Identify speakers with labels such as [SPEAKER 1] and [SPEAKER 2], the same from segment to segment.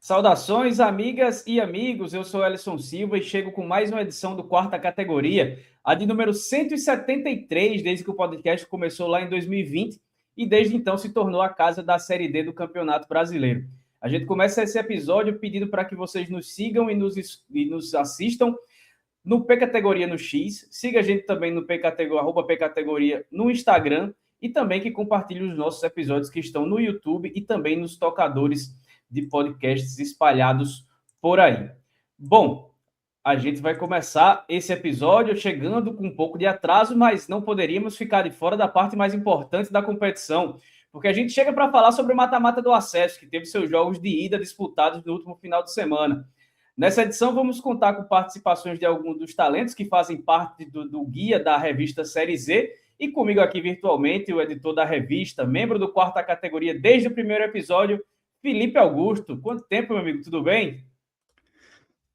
[SPEAKER 1] Saudações, amigas e amigos. Eu sou Ellison Silva e chego com mais uma edição do Quarta Categoria, a de número 173, desde que o podcast começou lá em 2020 e desde então se tornou a casa da Série D do Campeonato Brasileiro. A gente começa esse episódio pedindo para que vocês nos sigam e nos assistam no P Categoria no X. Siga a gente também no @pcategoria no Instagram e também que compartilhe os nossos episódios que estão no YouTube e também nos tocadores de podcasts espalhados por aí. Bom, a gente vai começar esse episódio chegando com um pouco de atraso, mas não poderíamos ficar de fora da parte mais importante da competição, porque a gente chega para falar sobre o mata-mata do acesso, que teve seus jogos de ida disputados no último final de semana. Nessa edição, vamos contar com participações de alguns dos talentos que fazem parte do guia da revista Série Z, e comigo aqui virtualmente, o editor da revista, membro do Quarta Categoria desde o primeiro episódio, Felipe Augusto. Quanto tempo, meu amigo? Tudo bem?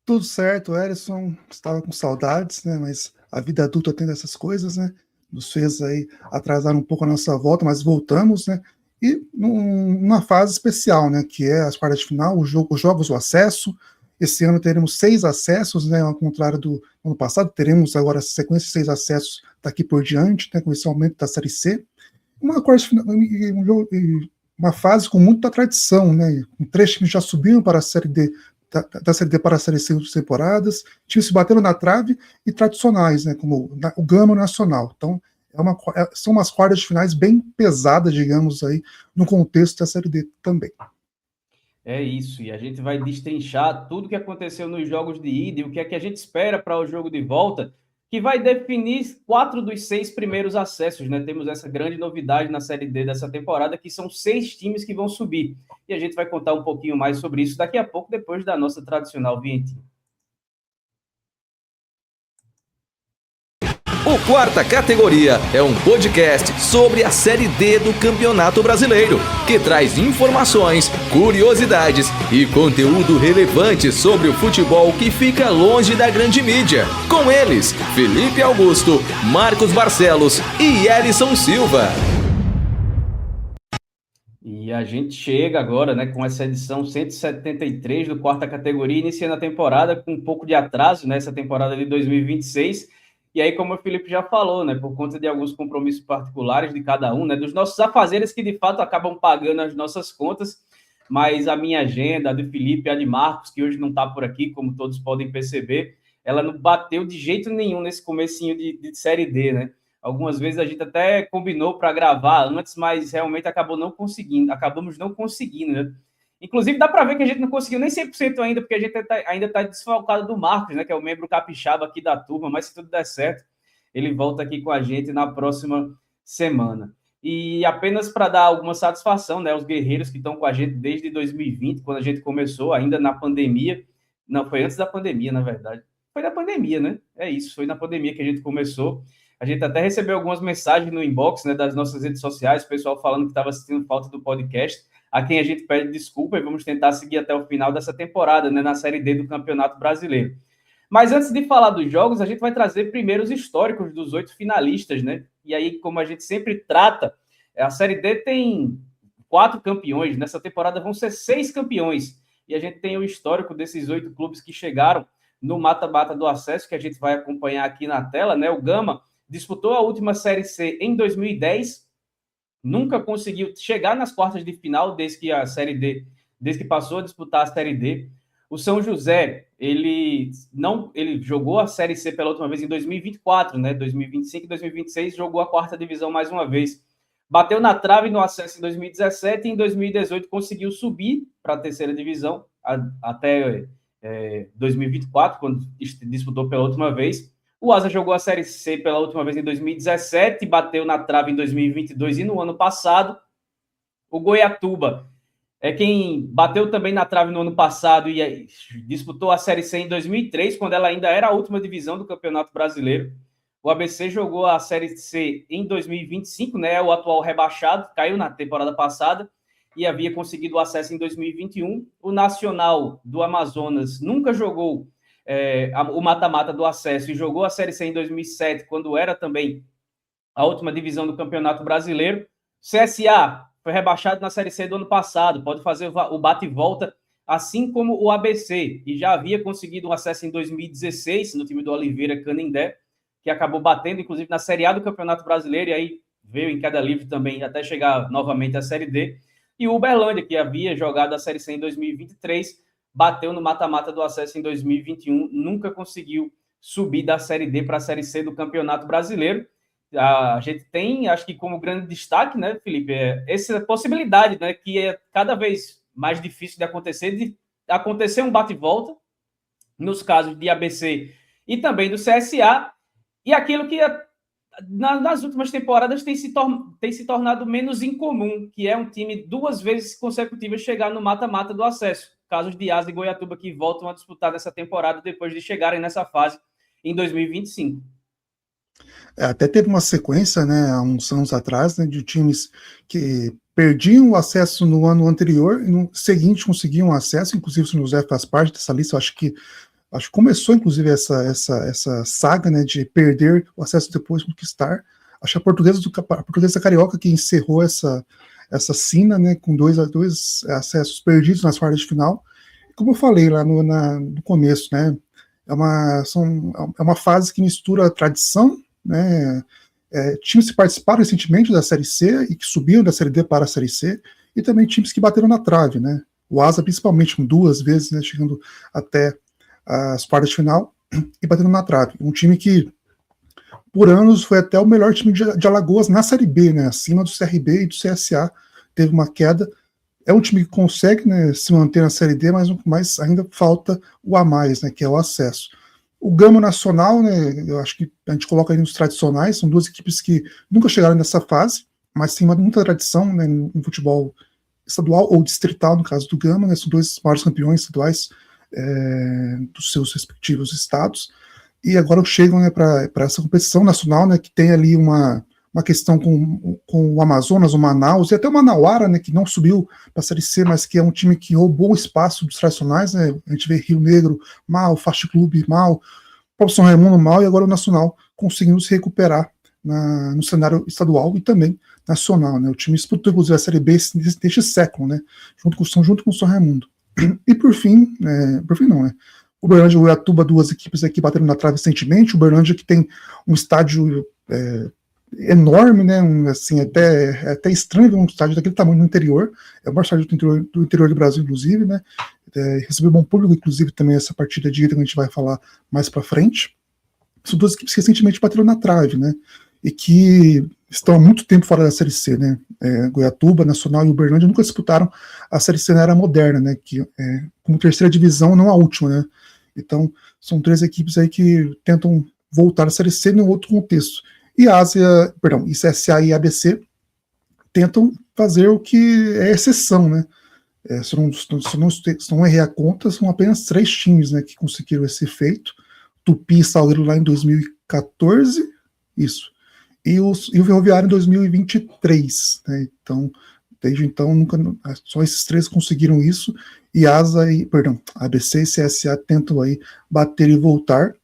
[SPEAKER 2] Tudo certo, Ellison. Estava com saudades, né? Mas a vida adulta tem dessas coisas, né? Nos fez aí atrasar um pouco a nossa volta, mas voltamos, né? E numa fase especial, né? Que é as quartas de final, os jogos do acesso. Esse ano teremos 6 acessos, né? Ao contrário do ano passado, teremos agora a sequência de 6 acessos daqui por diante, né? Com esse aumento da Série C. Uma quarta de final, uma fase com muita tradição, né? Com 3 times já subiram para a Série D, da Série D para a Série C em temporadas, times se batendo na trave e tradicionais, né? Como o Gama Nacional. Então, são umas quartas de finais bem pesadas, digamos, aí, no contexto da Série D também.
[SPEAKER 1] É isso, e a gente vai destrinchar tudo o que aconteceu nos jogos de ida e o que é que a gente espera para o jogo de volta, que vai definir 4 dos 6 primeiros acessos, né? Temos essa grande novidade na Série D dessa temporada, que são 6 times que vão subir. E a gente vai contar um pouquinho mais sobre isso daqui a pouco, depois da nossa tradicional vinhetinha.
[SPEAKER 3] O Quarta Categoria é um podcast sobre a Série D do Campeonato Brasileiro, que traz informações, curiosidades e conteúdo relevante sobre o futebol que fica longe da grande mídia. Com eles, Felipe Augusto, Marcos Barcelos e Ellison Silva.
[SPEAKER 1] E a gente chega agora, né, com essa edição 173 do Quarta Categoria, iniciando a temporada com um pouco de atraso nessa temporada de 2026. E aí, como o Felipe já falou, né, por conta de alguns compromissos particulares de cada um, né, dos nossos afazeres que de fato acabam pagando as nossas contas, mas a minha agenda, a do Felipe, a de Marcos, que hoje não está por aqui, como todos podem perceber, ela não bateu de jeito nenhum nesse comecinho de Série D, né? Algumas vezes a gente até combinou para gravar antes, mas realmente acabamos não conseguindo, né? Inclusive, dá para ver que a gente não conseguiu nem 100% ainda, porque a gente ainda está desfalcado do Marcos, né, que é o membro capixaba aqui da turma, mas se tudo der certo, ele volta aqui com a gente na próxima semana. E apenas para dar alguma satisfação, né, os guerreiros que estão com a gente desde 2020, quando a gente começou, ainda na pandemia. Não, foi antes da pandemia, na verdade. Foi da pandemia, né? É isso, foi na pandemia que a gente começou. A gente até recebeu algumas mensagens no inbox, né, das nossas redes sociais, o pessoal falando que estava sentindo falta do podcast, a quem a gente pede desculpa e vamos tentar seguir até o final dessa temporada, né, na Série D do Campeonato Brasileiro. Mas antes de falar dos jogos, a gente vai trazer primeiro os históricos dos 8 finalistas, né? E aí, como a gente sempre trata, a Série D tem 4 campeões, nessa temporada vão ser 6 campeões, e a gente tem o histórico desses 8 clubes que chegaram no mata-mata do acesso, que a gente vai acompanhar aqui na tela, né? O Gama disputou a última Série C em 2010, nunca conseguiu chegar nas quartas de final desde que passou a disputar a Série D. O São José, ele jogou a Série C pela última vez em 2024, né? 2025 e 2026 jogou a quarta divisão mais uma vez. Bateu na trave no acesso em 2017 e em 2018 conseguiu subir para a terceira divisão até 2024, quando disputou pela última vez. O Asa jogou a Série C pela última vez em 2017, bateu na trave em 2022 e no ano passado. O Goiatuba é quem bateu também na trave no ano passado e disputou a Série C em 2003, quando ela ainda era a última divisão do Campeonato Brasileiro. O ABC jogou a Série C em 2025, né, o atual rebaixado, caiu na temporada passada e havia conseguido o acesso em 2021. O Nacional do Amazonas nunca jogou o mata-mata do acesso e jogou a Série C em 2007, quando era também a última divisão do Campeonato Brasileiro. CSA foi rebaixado na Série C do ano passado, pode fazer o bate e volta assim como o ABC, e já havia conseguido um acesso em 2016 no time do Oliveira Canindé, que acabou batendo, inclusive, na Série A do Campeonato Brasileiro, e aí veio em queda livre também, até chegar novamente à Série D. E o Uberlândia, que havia jogado a Série C em 2023, bateu no mata-mata do acesso em 2021, nunca conseguiu subir da Série D para a Série C do Campeonato Brasileiro. A gente tem, acho que como grande destaque, né, Felipe, essa possibilidade, né, que é cada vez mais difícil de acontecer um bate-volta, nos casos de ABC e também do CSA, e aquilo que nas últimas temporadas tem se tornado menos incomum, que é um time 2 vezes consecutivas chegar no mata-mata do acesso. Casos de Asa e Goiatuba que voltam a disputar nessa temporada depois de chegarem nessa fase em 2025.
[SPEAKER 2] Até teve uma sequência, né, há uns anos atrás, né, de times que perdiam o acesso no ano anterior e no seguinte conseguiam acesso, inclusive o São José faz parte dessa lista. Acho que começou, inclusive, essa saga, né, de perder o acesso depois de conquistar. Acho que a Portuguesa Carioca que encerrou essa sina, né, com dois acessos perdidos nas quartas de final. Como eu falei lá no começo, né, é uma fase que mistura a tradição, né, times que participaram recentemente da Série C e que subiram da Série D para a Série C, e também times que bateram na trave, né, o Asa principalmente com 2 vezes, né, chegando até as quartas de final e batendo na trave. Um time que por anos foi até o melhor time de Alagoas na Série B, né, acima do CRB e do CSA, teve uma queda. É um time que consegue, né, se manter na Série D, mas ainda falta o a mais, né, que é o acesso. O Gama Nacional, né, eu acho que a gente coloca aí nos tradicionais, são 2 equipes que nunca chegaram nessa fase, mas tem muita tradição, né, no futebol estadual ou distrital, no caso do Gama, né, são 2 maiores campeões estaduais dos seus respectivos estados, e agora chegam, né, para essa competição nacional, né, que tem ali uma questão com o Amazonas, o Manaus, e até o Manauara, né, que não subiu para a Série C, mas que é um time que roubou o espaço dos tradicionais, né, a gente vê Rio Negro mal, Fast Clube mal, o próprio São Raimundo mal, e agora o Nacional conseguindo se recuperar no cenário estadual e também nacional, né, o time disputou inclusive a Série B deste século, né, junto com o São Raimundo. E por fim não, né, o Uberlândia e o Goiatuba, 2 equipes aqui bateram na trave recentemente. O Uberlândia que tem um estádio enorme, né, assim, até estranho ver um estádio daquele tamanho no interior, é o maior estádio do interior do Brasil, inclusive, né, recebeu bom público, inclusive, também essa partida de ida que a gente vai falar mais pra frente. São 2 equipes que recentemente bateram na trave, né, e que estão há muito tempo fora da Série C, né, Goiatuba, Nacional e Uberlândia nunca disputaram a Série C na era moderna, né, que como terceira divisão, não a última, né, então são 3 equipes aí que tentam voltar à Série C em outro contexto. E CSA e ABC tentam fazer o que é exceção, né? Se não errei a conta, são apenas 3 times, né, que conseguiram esse feito. Tupi e Salgueiro lá em 2014, isso. E o Ferroviário em 2023, né? Então, desde então, só esses 3 conseguiram isso. E ABC e CSA tentam aí bater e voltar.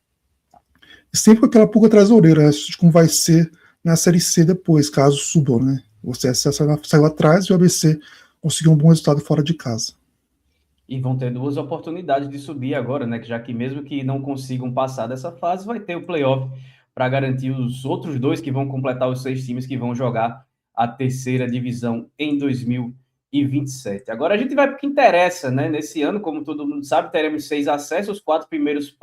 [SPEAKER 2] Sempre com aquela pulga atrás da orelha, né, de como vai ser na Série C depois, caso subam, né? O CSA saiu atrás e o ABC conseguiu um bom resultado fora de casa.
[SPEAKER 1] E vão ter 2 oportunidades de subir agora, né? Já que mesmo que não consigam passar dessa fase, vai ter o playoff para garantir os outros 2 que vão completar os 6 times que vão jogar a terceira divisão em 2027. Agora a gente vai para o que interessa, né? Nesse ano, como todo mundo sabe, teremos 6 acessos, os 4 primeiros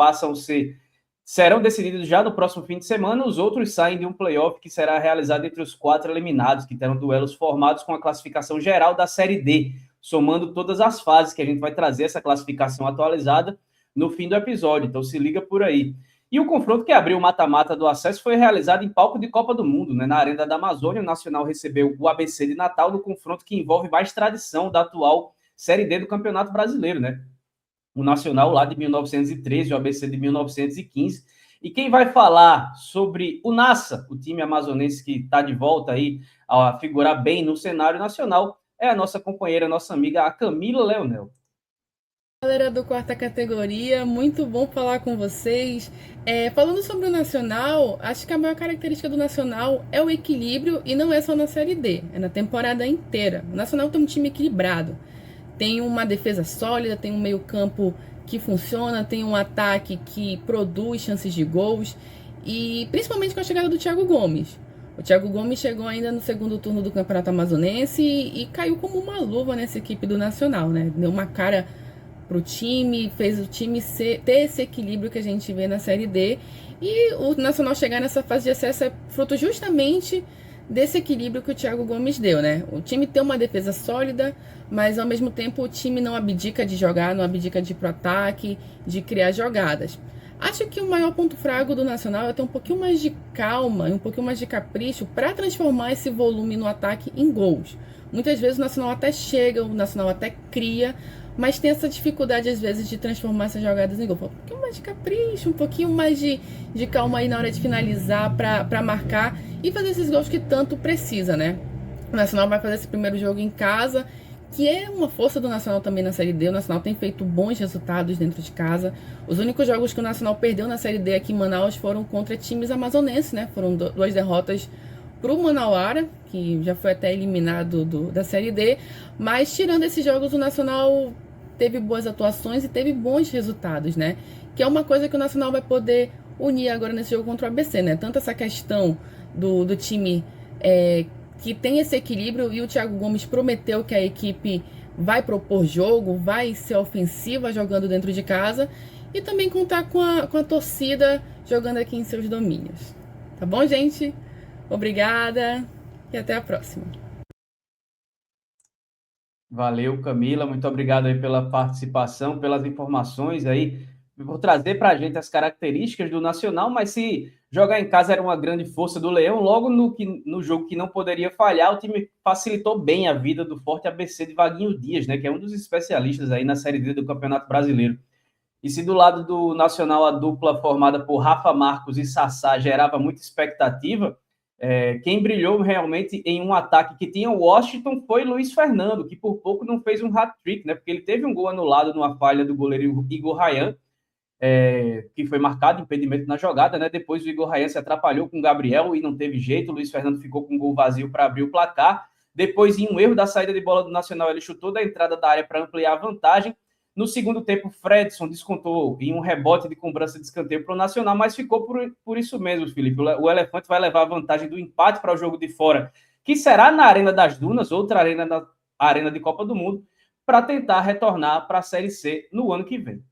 [SPEAKER 1] serão decididos já no próximo fim de semana, os outros saem de um playoff que será realizado entre os 4 eliminados, que terão duelos formados com a classificação geral da Série D, somando todas as fases, que a gente vai trazer essa classificação atualizada no fim do episódio, então se liga por aí. E o confronto que abriu o mata-mata do acesso foi realizado em palco de Copa do Mundo, né? Na Arena da Amazônia, o Nacional recebeu o ABC de Natal no confronto que envolve mais tradição da atual Série D do Campeonato Brasileiro, né? O Nacional lá de 1913, o ABC de 1915. E quem vai falar sobre o NASA, o time amazonense que está de volta aí a figurar bem no cenário nacional, é a nossa companheira, nossa amiga, a Camila Leonel.
[SPEAKER 4] Galera do Quarta Categoria, muito bom falar com vocês. Falando sobre o Nacional, acho que a maior característica do Nacional é o equilíbrio, e não é só na Série D, é na temporada inteira. O Nacional tem um time equilibrado. tem uma defesa sólida, tem um meio-campo que funciona, tem um ataque que produz chances de gols, e principalmente com a chegada do Thiago Gomes. O Thiago Gomes chegou ainda no segundo turno do Campeonato Amazonense e caiu como uma luva nessa equipe do Nacional, né? Deu uma cara pro time, fez o time ter esse equilíbrio que a gente vê na Série D, e o Nacional chegar nessa fase de acesso é fruto justamente desse equilíbrio que o Thiago Gomes deu, né? O time tem uma defesa sólida, mas ao mesmo tempo o time não abdica de jogar, não abdica de ir pro ataque, de criar jogadas. Acho que o maior ponto fraco do Nacional é ter um pouquinho mais de calma e um pouquinho mais de capricho para transformar esse volume no ataque em gols. Muitas vezes o Nacional até chega, o Nacional até cria, mas tem essa dificuldade às vezes de transformar essas jogadas em gol. Um pouquinho mais de capricho, um pouquinho mais de calma aí na hora de finalizar para marcar e fazer esses gols que tanto precisa, né? O Nacional vai fazer esse primeiro jogo em casa, que é uma força do Nacional também na Série D. O Nacional tem feito bons resultados dentro de casa. Os únicos jogos que o Nacional perdeu na Série D aqui em Manaus foram contra times amazonenses, né? Foram 2 derrotas para o Manauara, que já foi até eliminado da Série D. Mas tirando esses jogos, o Nacional teve boas atuações e teve bons resultados, né? Que é uma coisa que o Nacional vai poder unir agora nesse jogo contra o ABC, né? Tanto essa questão do time que tem esse equilíbrio, e o Thiago Gomes prometeu que a equipe vai propor jogo, vai ser ofensiva jogando dentro de casa, e também contar com a torcida jogando aqui em seus domínios. Tá bom, gente? Obrigada e até a próxima.
[SPEAKER 1] Valeu, Camila, muito obrigado aí pela participação, pelas informações aí. Vou trazer para a gente as características do Nacional, mas se jogar em casa era uma grande força do Leão, logo no jogo que não poderia falhar, o time facilitou bem a vida do forte ABC de Vaguinho Dias, né, que é um dos especialistas aí na Série D do Campeonato Brasileiro. E se do lado do Nacional a dupla formada por Rafa Marcos e Sassá gerava muita expectativa, quem brilhou realmente em um ataque que tinha o Washington foi Luiz Fernando, que por pouco não fez um hat-trick, né, porque ele teve um gol anulado numa falha do goleiro Igor Rayan, que foi marcado impedimento na jogada, né? Depois o Igor Rayan se atrapalhou com o Gabriel e não teve jeito, o Luiz Fernando ficou com um gol vazio para abrir o placar. Depois, em um erro da saída de bola do Nacional, ele chutou da entrada da área para ampliar a vantagem. No segundo tempo, Fredson descontou em um rebote de cobrança de escanteio para o Nacional, mas ficou por isso mesmo, Felipe. O Elefante vai levar a vantagem do empate para o jogo de fora, que será na Arena das Dunas, outra arena da Arena de Copa do Mundo, para tentar retornar para a Série C no ano que vem.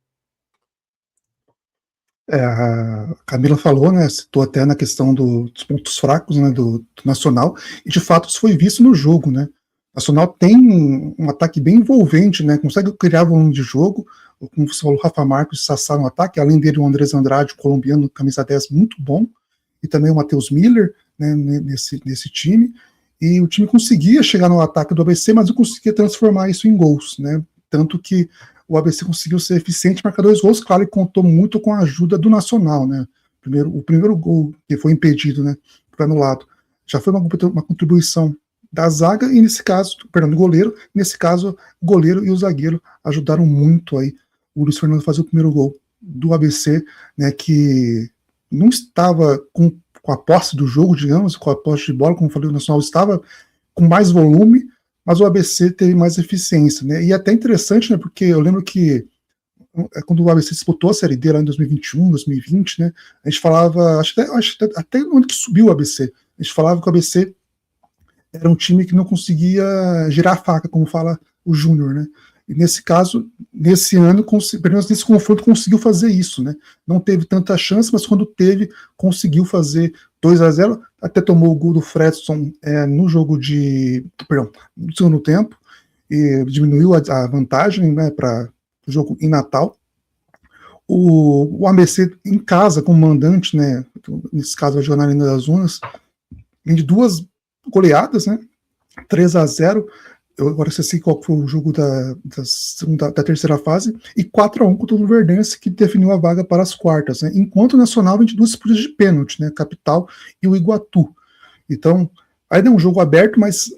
[SPEAKER 2] A Camila falou, né, citou até na questão dos pontos fracos, né, do Nacional, e de fato isso foi visto no jogo, né. O Nacional tem um ataque bem envolvente, né, consegue criar volume de jogo, como você falou, Rafa Marcos e Sassá no ataque, além dele o Andrés Andrade, o colombiano, camisa 10, muito bom, e também o Matheus Miller, né, nesse time, e o time conseguia chegar no ataque do ABC, mas não conseguia transformar isso em gols, né, tanto que o ABC conseguiu ser eficiente, marcar 2 gols, claro, e contou muito com a ajuda do Nacional, né? O primeiro gol que foi impedido, né? Foi anulado. Já foi uma contribuição da zaga e nesse caso, do goleiro. Nesse caso, o goleiro e o zagueiro ajudaram muito aí o Luiz Fernando a fazer o primeiro gol do ABC, né? Que não estava com a posse do jogo, digamos, com a posse de bola, como eu falei, o Nacional estava com mais volume, mas o ABC teve mais eficiência, né? E é até interessante, né? Porque eu lembro que quando o ABC disputou a Série D lá em 2021, 2020, né? A gente falava, acho até no ano que subiu o ABC, a gente falava que o ABC era um time que não conseguia girar a faca, como fala o Júnior, né? E nesse caso, nesse ano, pelo menos nesse confronto, conseguiu fazer isso, né? Não teve tanta chance, mas quando teve, conseguiu fazer 2-0, até tomou o gol do Fredson no jogo no segundo tempo, e diminuiu a vantagem, né, para o jogo em Natal. O ABC em casa, como mandante, né, nesse caso a Jornalina das Dunas, vem de 2 goleadas, né, 3-0, eu agora sei qual foi o jogo da terceira fase, e 4-1 contra o Luverdense, que definiu a vaga para as quartas, né? Enquanto o Nacional vem de 2 disputas de pênalti, né? Capital e o Iguatu. Então, ainda é um jogo aberto, mas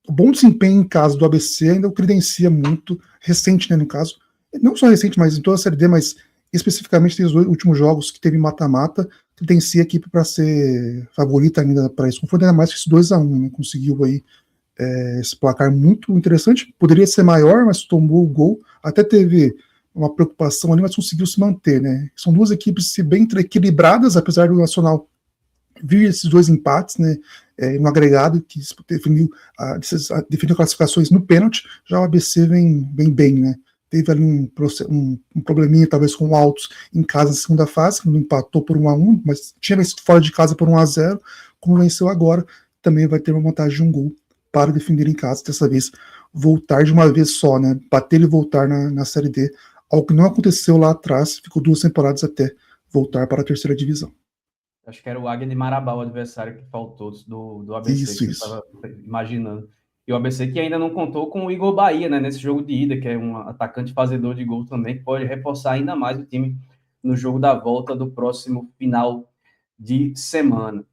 [SPEAKER 2] o bom desempenho em casa do ABC ainda o credencia muito, recente, né, no caso, não só recente, mas em toda a Série D, mas especificamente nos últimos jogos que teve mata-mata, credencia a equipe para ser favorita ainda para isso. Confronto ainda mais que esse 2-1, né? Conseguiu aí esse placar muito interessante, poderia ser maior, mas tomou o gol, até teve uma preocupação ali, mas conseguiu se manter, né? São duas equipes bem equilibradas, apesar do Nacional vir esses 2 empates, né, no agregado, que definiu classificações no pênalti. Já o ABC vem bem, né? Teve ali um probleminha, talvez, com o Altos em casa na segunda fase, quando empatou por 1-1, mas tinha vencido fora de casa por 1-0, como venceu agora, também vai ter uma vantagem de um gol para defender em casa, dessa vez voltar de uma vez só, né? Bater e voltar na Série D, algo que não aconteceu lá atrás, ficou 2 temporadas até voltar para a 3ª divisão.
[SPEAKER 1] Acho que era o Águia de Marabá, o adversário que faltou do ABC,
[SPEAKER 2] Isso.
[SPEAKER 1] que eu estava imaginando. E o ABC que ainda não contou com o Igor Bahia, né, nesse jogo de ida, que é um atacante fazedor de gol também, que pode reforçar ainda mais o time no jogo da volta do próximo final de semana.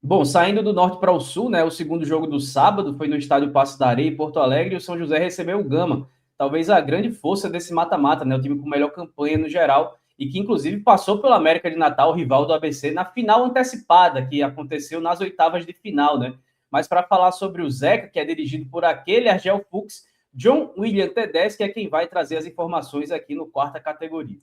[SPEAKER 1] Bom, saindo do norte para o sul, né, o segundo jogo do sábado foi no estádio Paço da Areia, em Porto Alegre, e o São José recebeu o Gama, talvez a grande força desse mata-mata, né, o time com melhor campanha no geral, e que inclusive passou pelo América de Natal, rival do ABC, na final antecipada, que aconteceu nas oitavas de final, né? Mas para falar sobre o Zeca, que é dirigido por aquele Argel Fuchs, John William Tedeschi é quem vai trazer as informações aqui no Quarta Categoria.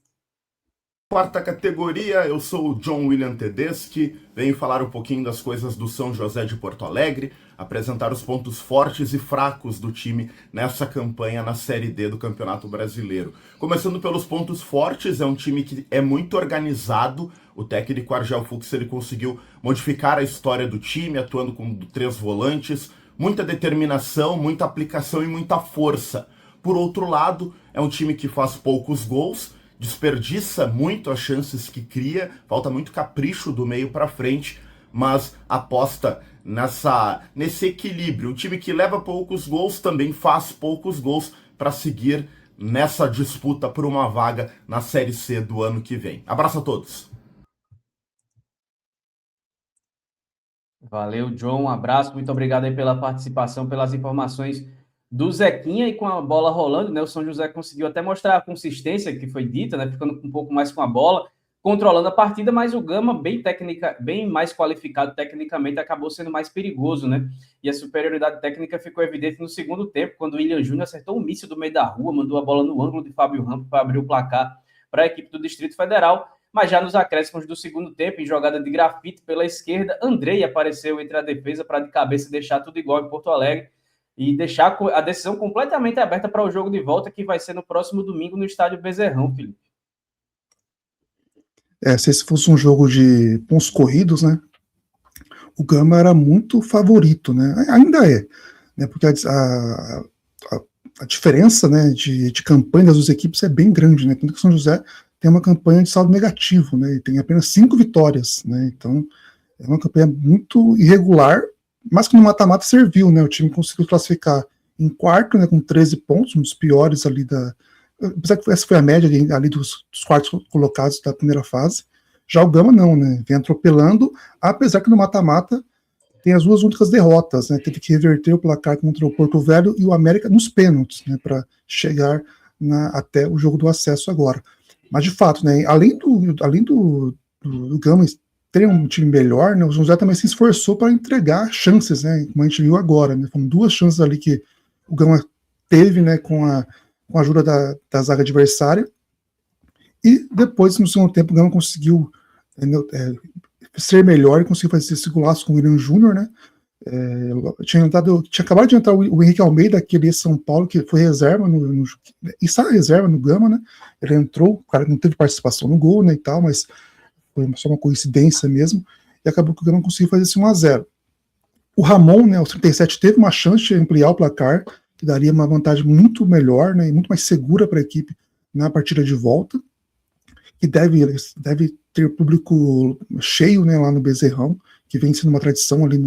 [SPEAKER 5] Quarta categoria, eu sou o John William Tedeschi, venho falar um pouquinho das coisas do São José de Porto Alegre, apresentar os pontos fortes e fracos do time nessa campanha na Série D do Campeonato Brasileiro. Começando pelos pontos fortes, é um time que é muito organizado, o técnico Argel Fuchs ele conseguiu modificar a história do time, atuando com 3 volantes, muita determinação, muita aplicação e muita força. Por outro lado, é um time que faz poucos gols, desperdiça muito as chances que cria, falta muito capricho do meio para frente, mas aposta nesse equilíbrio. O time que leva poucos gols também faz poucos gols para seguir nessa disputa por uma vaga na Série C do ano que vem. Abraço a todos.
[SPEAKER 1] Valeu, John, um abraço, muito obrigado aí pela participação, pelas informações do Zequinha. E com a bola rolando, né, o São José conseguiu até mostrar a consistência que foi dita, né, ficando um pouco mais com a bola, controlando a partida, mas o Gama, bem mais qualificado tecnicamente, acabou sendo mais perigoso, né? E a superioridade técnica ficou evidente no segundo tempo, quando o William Júnior acertou um míssil do meio da rua, mandou a bola no ângulo de Fábio Rampo para abrir o placar para a equipe do Distrito Federal. Mas já nos acréscimos do segundo tempo, em jogada de grafite pela esquerda, Andrei apareceu entre a defesa para de cabeça deixar tudo igual em Porto Alegre e deixar a decisão completamente aberta para o jogo de volta, que vai ser no próximo domingo no estádio Bezerrão, Felipe.
[SPEAKER 2] Se esse fosse um jogo de pontos corridos, né, o Gama era muito favorito, né, ainda é, né, porque a diferença, né, de campanha das duas equipes é bem grande, né, tanto que o São José tem uma campanha de saldo negativo, né, e tem apenas 5 vitórias, né, então é uma campanha muito irregular, mas que no mata-mata serviu, né, o time conseguiu classificar em quarto, né, com 13 pontos, um dos piores ali apesar que essa foi a média ali dos quartos colocados da primeira fase. Já o Gama não, né, vem atropelando, apesar que no mata-mata tem as 2 únicas derrotas, né, teve que reverter o placar contra o Porto Velho e o América nos pênaltis, né, para chegar até o jogo do acesso agora. Mas de fato, né, além do Gama ter um time melhor, né, o São José também se esforçou para entregar chances, né, como a gente viu agora, né, foram 2 chances ali que o Gama teve, né, com a ajuda da zaga adversária, e depois, no segundo tempo, o Gama conseguiu ser melhor e conseguiu fazer esse golaço com o William Júnior, né, tinha acabado de entrar o Henrique Almeida, aquele São Paulo, que foi reserva, e está reserva no Gama, né, ele entrou, o cara não teve participação no gol, né, e tal, mas foi só uma coincidência mesmo, e acabou que o Gama conseguiu fazer esse 1-0. O Ramon, né, aos 37, teve uma chance de ampliar o placar, que daria uma vantagem muito melhor, né, e muito mais segura para a equipe na partida de volta, que deve ter público cheio, né, lá no Bezerrão, que vem sendo uma tradição ali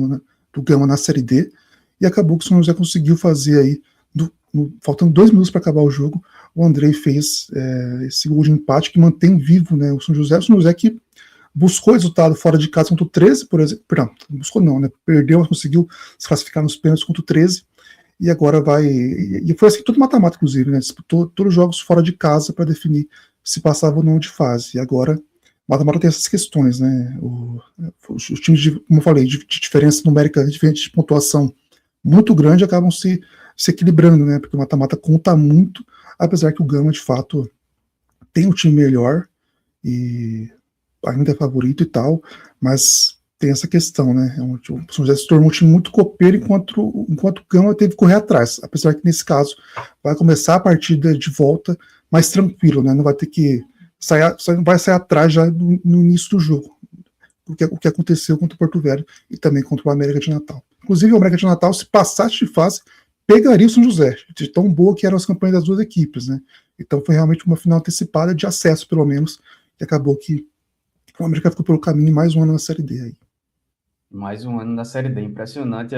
[SPEAKER 2] do Gama na Série D, e acabou que o São José conseguiu fazer aí, faltando 2 minutos para acabar o jogo, o Andrei fez esse gol de empate que mantém vivo, né, o São José que buscou resultado fora de casa contra o 13, por exemplo, não buscou não, né, perdeu, mas conseguiu se classificar nos pênaltis contra o 13, e agora e foi assim, tudo mata-mata, inclusive, né, disputou todos os jogos fora de casa para definir se passava ou não de fase, e agora mata-mata tem essas questões, né, os times, como eu falei, de diferença numérica, diferente de pontuação, muito grande acabam se equilibrando, né? Porque o mata-mata conta muito, apesar que o Gama, de fato, tem um time melhor e ainda é favorito e tal, mas tem essa questão, né? O São José se tornou um time muito copeiro enquanto o Gama teve que correr atrás, apesar que nesse caso vai começar a partida de volta mais tranquilo, né? Não vai ter que não vai sair atrás já no início do jogo, o que aconteceu contra o Porto Velho e também contra o América de Natal. Inclusive o América de Natal, se passasse de fase, pegaria o São José, de tão boa que eram as campanhas das duas equipes, né? Então foi realmente uma final antecipada de acesso, pelo menos, e acabou que o América ficou pelo caminho mais um ano na Série D aí.
[SPEAKER 1] Mais um ano na Série D, impressionante.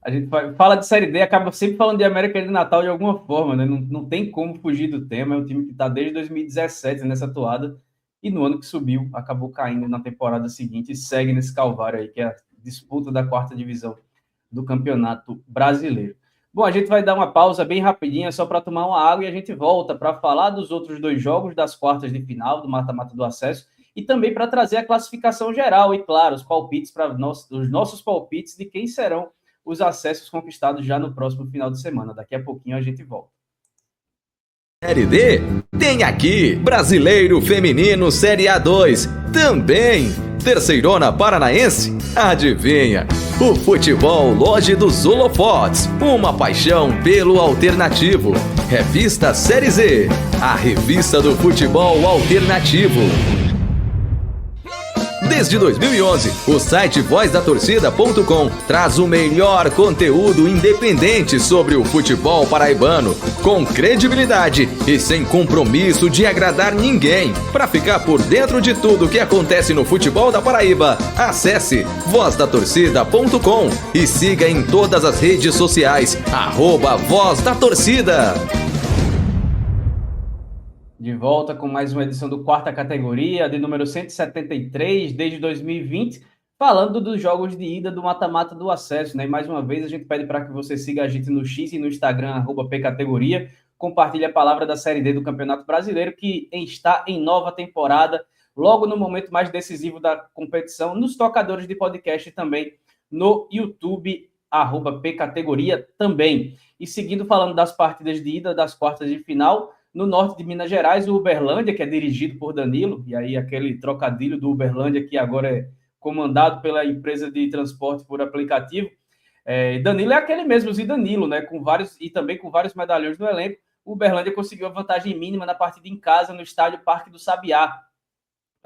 [SPEAKER 1] A gente fala de Série D, acaba sempre falando de América de Natal de alguma forma, né? Não tem como fugir do tema, é um time que está desde 2017 nessa toada, e no ano que subiu, acabou caindo na temporada seguinte e segue nesse calvário aí, que é a disputa da 4ª divisão do Campeonato Brasileiro. Bom, a gente vai dar uma pausa bem rapidinha só para tomar uma água e a gente volta para falar dos outros 2 jogos das quartas de final, do mata-mata do acesso, e também para trazer a classificação geral e, claro, os palpites os nossos palpites de quem serão os acessos conquistados já no próximo final de semana. Daqui a pouquinho a gente volta.
[SPEAKER 3] Série D tem aqui Brasileiro Feminino Série A2 também. Terceirona Paranaense? Adivinha? O Futebol Lodge dos Holofotes, uma paixão pelo alternativo. Revista Série Z, a revista do futebol alternativo. Desde 2011, o site vozdatorcida.com traz o melhor conteúdo independente sobre o futebol paraibano, com credibilidade e sem compromisso de agradar ninguém. Para ficar por dentro de tudo que acontece no futebol da Paraíba, acesse vozdatorcida.com e siga em todas as redes sociais, @Voz da Torcida.
[SPEAKER 1] De volta com mais uma edição do 4ª Categoria, de número 173, desde 2020, falando dos jogos de ida do mata-mata do acesso, né? E mais uma vez a gente pede para que você siga a gente no X e no Instagram, @pcategoria, compartilhe a palavra da Série D do Campeonato Brasileiro, que está em nova temporada, logo no momento mais decisivo da competição, nos tocadores de podcast e também no YouTube, @pcategoria também. E seguindo falando das partidas de ida das quartas de final, no norte de Minas Gerais, o Uberlândia, que é dirigido por Danilo, e aí aquele trocadilho do Uberlândia, que agora é comandado pela empresa de transporte por aplicativo. Danilo é aquele mesmo Zidanilo, né? E também com vários medalhões no elenco. O Uberlândia conseguiu a vantagem mínima na partida em casa, no estádio Parque do Sabiá.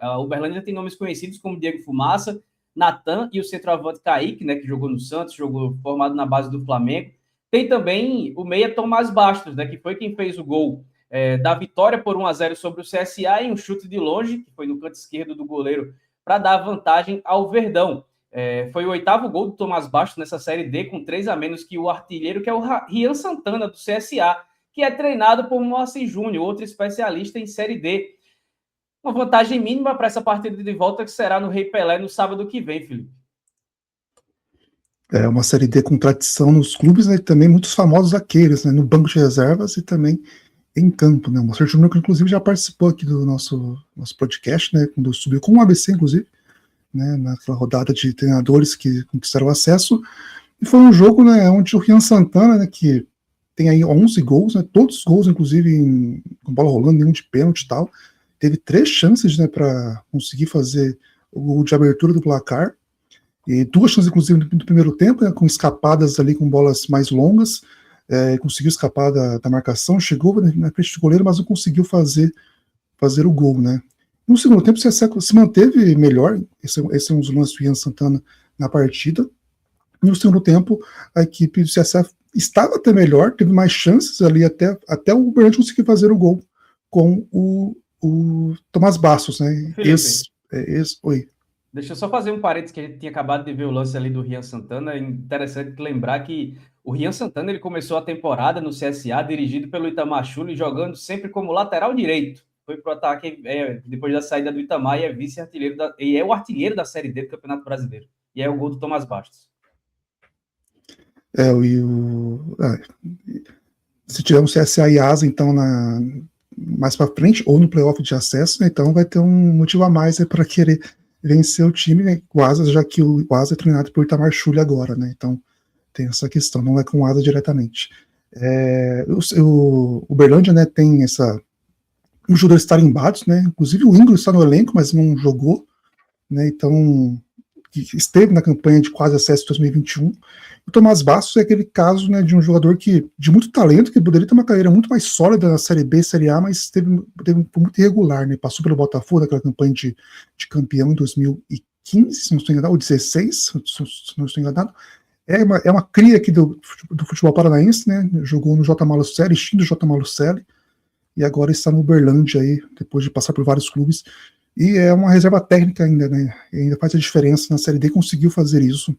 [SPEAKER 1] O Uberlândia tem nomes conhecidos como Diego Fumaça, Natan e o centroavante Kaique, né? Que jogou no Santos, jogou formado na base do Flamengo. Tem também o meia Tomás Bastos, né? Que foi quem fez o gol da vitória por 1-0 sobre o CSA em um chute de longe, que foi no canto esquerdo do goleiro, para dar vantagem ao Verdão. Foi o 8º gol do Tomás Bastos nessa Série D, com 3 a menos que o artilheiro, que é o Rian Santana, do CSA, que é treinado por Moacir Júnior, outro especialista em Série D. Uma vantagem mínima para essa partida de volta, que será no Rei Pelé no sábado que vem, Felipe.
[SPEAKER 2] É uma Série D com tradição nos clubes, né, e também muitos famosos aqueles, né, no banco de reservas e também em campo, né? O Moacir Júnior, que inclusive já participou aqui do nosso podcast, né? Quando subiu com o ABC, inclusive, né? Naquela rodada de treinadores que conquistaram acesso. E foi um jogo, né? Onde o Rian Santana, né? Que tem aí 11 gols, né? Todos os gols, inclusive, com bola rolando, nenhum de pênalti e tal. Teve 3 chances, né? Para conseguir fazer o gol de abertura do placar. E 2 chances, inclusive, no primeiro tempo, né? Com escapadas ali, com bolas mais longas. Conseguiu escapar da marcação, chegou na frente do goleiro, mas não conseguiu fazer o gol, né? No segundo tempo, o CSA se manteve melhor, esse é um dos lances do Rian Santana na partida. E no segundo tempo, a equipe do CSA estava até melhor, teve mais chances ali, até o Uberlândia conseguir fazer o gol com o Tomás Bastos, né? Oi.
[SPEAKER 1] Deixa eu só fazer um parênteses, que a gente tinha acabado de ver o lance ali do Rian Santana. É interessante lembrar que o Rian Santana ele começou a temporada no CSA, dirigido pelo Itamar Schulli, jogando sempre como lateral direito. Foi para o ataque depois da saída do Itamar e é vice-artilheiro e é o artilheiro da Série D do Campeonato Brasileiro. E é o gol do Tomás Bastos.
[SPEAKER 2] Se tiver um CSA e Asa, então, mais para frente, ou no playoff de acesso, né, então vai ter um motivo a mais para querer vencer o time, né, o Asa, já que o Asa é treinado por Itamar Schulli agora, né, então Tem essa questão, não é com o Asa diretamente. O Uberlândia, né, tem os jogadores tarimbados, né, inclusive o Ingrid está no elenco, mas não jogou, né, então esteve na campanha de quase acesso 2021. O Tomás Bastos é aquele caso, né, de um jogador de muito talento, que poderia ter uma carreira muito mais sólida na Série B, Série A, mas teve muito irregular, né, passou pelo Botafogo naquela campanha de campeão em 2015, se não estou enganado, ou 16, se não estou enganado. É uma cria aqui do futebol paranaense, né? Jogou no J. Malucelli, extinto J. Malucelli, e agora está no Uberlândia aí, depois de passar por vários clubes. E é uma reserva técnica ainda, né? E ainda faz a diferença na Série D, conseguiu fazer isso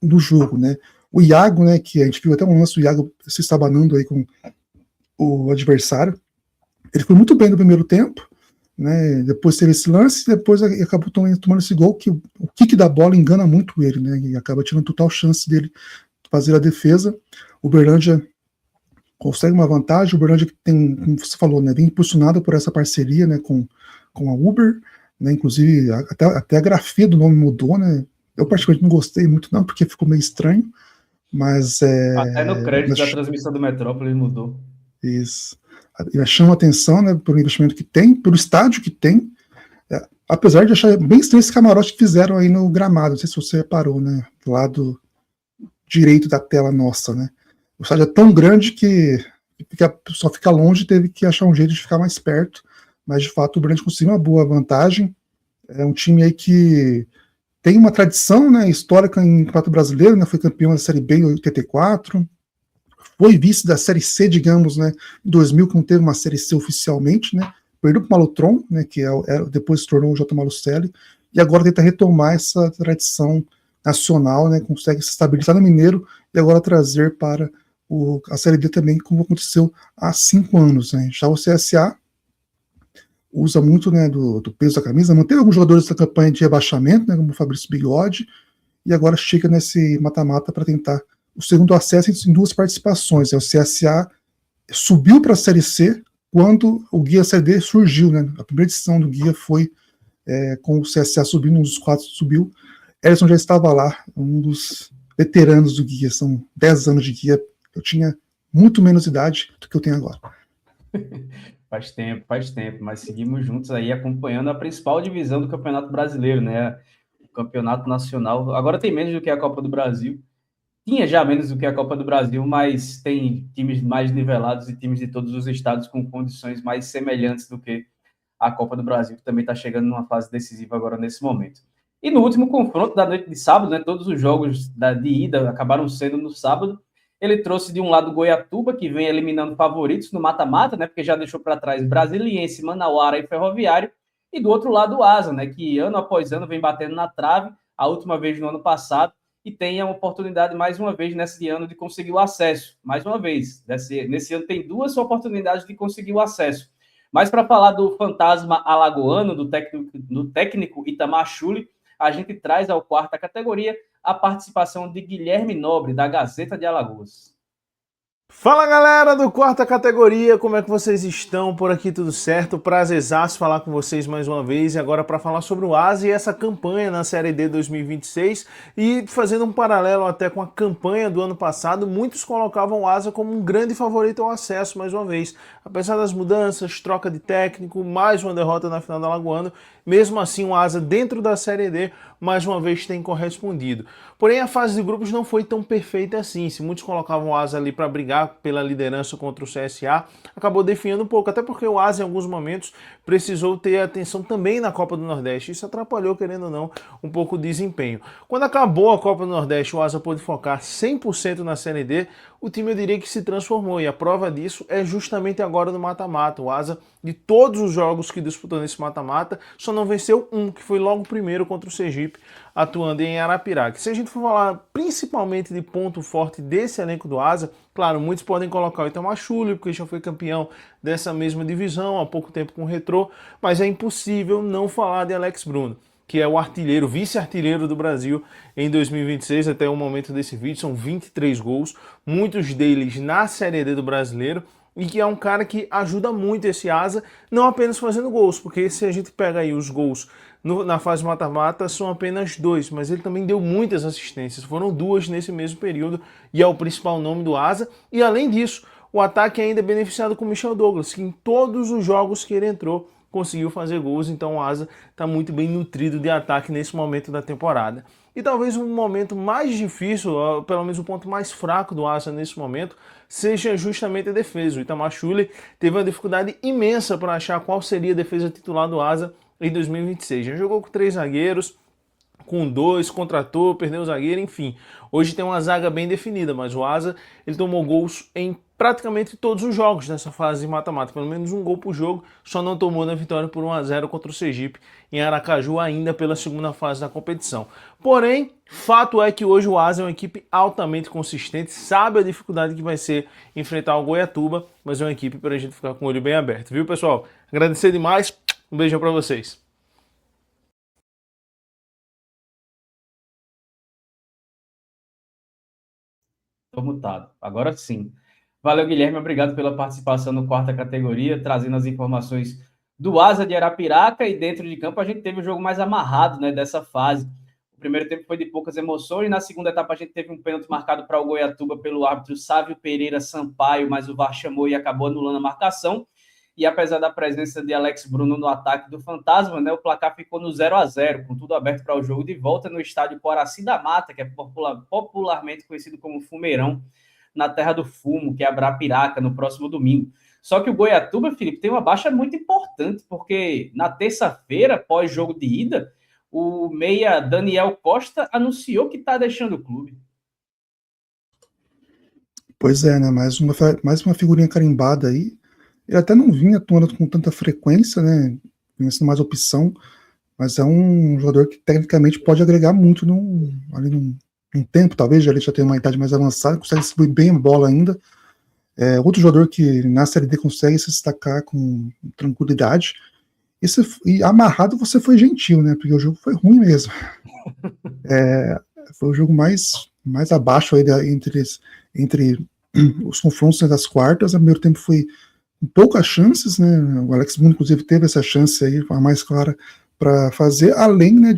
[SPEAKER 2] no jogo, né? O Iago, né? Que a gente viu até um lance do Iago se estabanando aí com o adversário. Ele foi muito bem no primeiro tempo, né? Depois teve esse lance, depois acabou tomando esse gol, que o kick da bola engana muito ele, né? E acaba tirando total chance dele fazer a defesa. O Uberlândia consegue uma vantagem. O Uberlândia que tem, como você falou, né, bem impulsionado por essa parceria, né, com a Uber, né? Inclusive até a grafia do nome mudou, né? Eu particularmente não gostei muito não, porque ficou meio estranho, mas
[SPEAKER 1] até no crédito da transmissão do Metrópolis mudou.
[SPEAKER 2] Isso. Chama atenção, né, pelo investimento que tem, pelo estádio que tem, apesar de achar bem estranho esse camarote que fizeram aí no gramado, não sei se você reparou, né, do lado direito da tela nossa, né. O estádio é tão grande que a pessoa fica longe, teve que achar um jeito de ficar mais perto, mas de fato o Brand conseguiu uma boa vantagem. É um time aí que tem uma tradição, né, histórica em Campeonato Brasileiro, né, foi campeão da Série B em 84, foi vice da Série C, digamos, né, em 2000, que não teve uma Série C oficialmente, né, perdeu para o Malutron, né, que depois se tornou o J. Malucelli, e agora tenta retomar essa tradição nacional, né, consegue se estabilizar no Mineiro e agora trazer para a Série D também, como aconteceu há 5 anos. Né. Já o CSA usa muito, né, do peso da camisa, manteve alguns jogadores da campanha de rebaixamento, né, como o Fabrício Bigode, e agora chega nesse mata-mata para tentar o segundo acesso em 2 participações. O CSA subiu para a Série C quando o Guia Série D surgiu, né? A primeira edição do Guia foi com o CSA subindo, um dos 4 subiu. Ellison já estava lá, um dos veteranos do Guia, são 10 anos de Guia. Eu tinha muito menos idade do que eu tenho agora.
[SPEAKER 1] Faz tempo, mas seguimos juntos aí acompanhando a principal divisão do Campeonato Brasileiro, né? O Campeonato Nacional. Agora tem menos do que a Copa do Brasil. Tinha já menos do que a Copa do Brasil, mas tem times mais nivelados e times de todos os estados com condições mais semelhantes do que a Copa do Brasil, que também está chegando numa fase decisiva agora nesse momento. E no último confronto da noite de sábado, né, todos os jogos de ida acabaram sendo no sábado. Ele trouxe de um lado Goiatuba, que vem eliminando favoritos no mata-mata, né, porque já deixou para trás Brasiliense, Manauara e Ferroviário. E do outro lado o Asa, né, que ano após ano vem batendo na trave, a última vez no ano passado, e tem a oportunidade, mais uma vez, nesse ano, de conseguir o acesso. Mais uma vez, nesse ano tem 2 oportunidades de conseguir o acesso. Mas para falar do fantasma alagoano, do técnico Itamar Schulli, a gente traz ao quarta categoria a participação de Guilherme Nobre, da Gazeta de Alagoas.
[SPEAKER 6] Fala galera do quarta categoria, como é que vocês estão? Por aqui tudo certo? Prazerzaço falar com vocês mais uma vez e agora para falar sobre o Asa e essa campanha na Série D 2026 e fazendo um paralelo até com a campanha do ano passado, muitos colocavam o Asa como um grande favorito ao acesso mais uma vez. Apesar das mudanças, troca de técnico, mais uma derrota na final do Alagoano, mesmo assim o Asa dentro da Série D mais uma vez tem correspondido. Porém a fase de grupos não foi tão perfeita assim, se muitos colocavam o Asa ali para brigar pela liderança contra o CSA, acabou definhando um pouco, até porque o Asa em alguns momentos precisou ter atenção também na Copa do Nordeste, isso atrapalhou, querendo ou não, um pouco o desempenho. Quando acabou a Copa do Nordeste, o Asa pôde focar 100% na Série D, o time eu diria que se transformou, e a prova disso é justamente agora no mata-mata. O Asa, de todos os jogos que disputou nesse mata-mata, só não venceu um, que foi logo o primeiro contra o Sergipe, atuando em Arapiraca. Se a gente for falar principalmente de ponto forte desse elenco do Asa, claro, muitos podem colocar o Itamar Schulli, porque já foi campeão dessa mesma divisão há pouco tempo com o Retrô, mas é impossível não falar de Alex Bruno, que é o artilheiro, vice-artilheiro do Brasil em 2026, até o momento desse vídeo, são 23 gols, muitos deles na Série D do Brasileiro, e que é um cara que ajuda muito esse Asa, não apenas fazendo gols, porque se a gente pega aí os gols na fase mata-mata são apenas 2, mas ele também deu muitas assistências, foram 2 nesse mesmo período, e é o principal nome do Asa. E além disso, o ataque ainda é beneficiado com o Michel Douglas, que em todos os jogos que ele entrou, conseguiu fazer gols, então o Asa está muito bem nutrido de ataque nesse momento da temporada. E talvez o momento mais difícil, pelo menos o ponto mais fraco do Asa nesse momento, seja justamente a defesa. O Itamar Schürrle teve uma dificuldade imensa para achar qual seria a defesa titular do Asa em 2026. Já jogou com 3 zagueiros, com 2, contratou, perdeu o zagueiro, enfim. Hoje tem uma zaga bem definida, mas o Asa ele tomou gols em praticamente todos os jogos nessa fase de mata-mata, pelo menos um gol por jogo, só não tomou na vitória por 1-0 contra o Sergipe em Aracaju, ainda pela segunda fase da competição. Porém, fato é que hoje o Asa é uma equipe altamente consistente, sabe a dificuldade que vai ser enfrentar o Goiatuba, mas é uma equipe para a gente ficar com o olho bem aberto, viu, pessoal? Agradecer demais, um beijão para vocês.
[SPEAKER 1] Estou mutado. Agora sim. Valeu, Guilherme. Obrigado pela participação no quarta categoria, trazendo as informações do Asa de Arapiraca. E dentro de campo a gente teve o jogo mais amarrado, né, dessa fase. O primeiro tempo foi de poucas emoções. Na segunda etapa a gente teve um pênalti marcado para o Goiatuba pelo árbitro Sávio Pereira Sampaio, mas o VAR chamou e acabou anulando a marcação. E apesar da presença de Alex Bruno no ataque do Fantasma, né, o placar ficou no 0-0, com tudo aberto para o jogo de volta no estádio Coraci da Mata, que é popularmente conhecido como Fumeirão, na Terra do Fumo, que é Arapiraca, no próximo domingo. Só que o Goiatuba, Felipe, tem uma baixa muito importante, porque na terça-feira, pós-jogo de ida, o meia Daniel Costa anunciou que está deixando o clube.
[SPEAKER 2] Pois é, né? Mais uma figurinha carimbada aí. Ele até não vinha atuando com tanta frequência, né? Vinha sendo mais opção, mas é um jogador que tecnicamente pode agregar muito ali num tempo, talvez, ele já tem uma idade mais avançada, consegue distribuir bem a bola ainda. É outro jogador que na Série D consegue se destacar com tranquilidade. E amarrado você foi gentil, né? Porque o jogo foi ruim mesmo. Foi o jogo mais abaixo aí entre os confrontos das quartas. O primeiro tempo foi com poucas chances, né? O Alex Bruno, inclusive, teve essa chance aí, a mais clara, para fazer, além, né,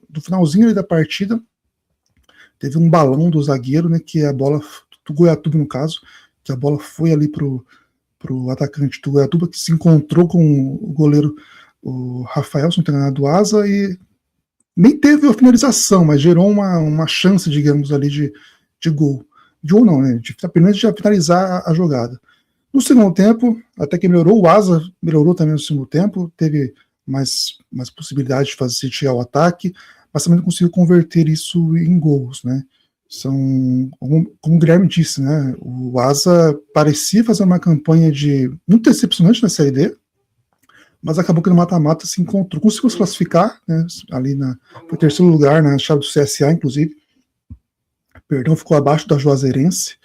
[SPEAKER 2] do finalzinho aí da partida, teve um balão do zagueiro, né, que a bola, do Goiatuba no caso, que a bola foi ali pro atacante do Goiatuba, que se encontrou com o goleiro, o Rafael, se não tem nada, do Asa, e nem teve a finalização, mas gerou uma chance, digamos, ali de gol. De gol não, né, primeiro de finalizar a jogada. No segundo tempo, até que melhorou, o Asa melhorou também no segundo tempo, teve mais possibilidade de fazer o ataque, mas também não conseguiu converter isso em gols, né? Como o Guilherme disse, né? O Asa parecia fazer uma campanha muito decepcionante na Série D, mas acabou que no mata-mata se encontrou, conseguiu se classificar, né? Ali foi terceiro lugar na chave do CSA, inclusive. Perdão, ficou abaixo da Juazeirense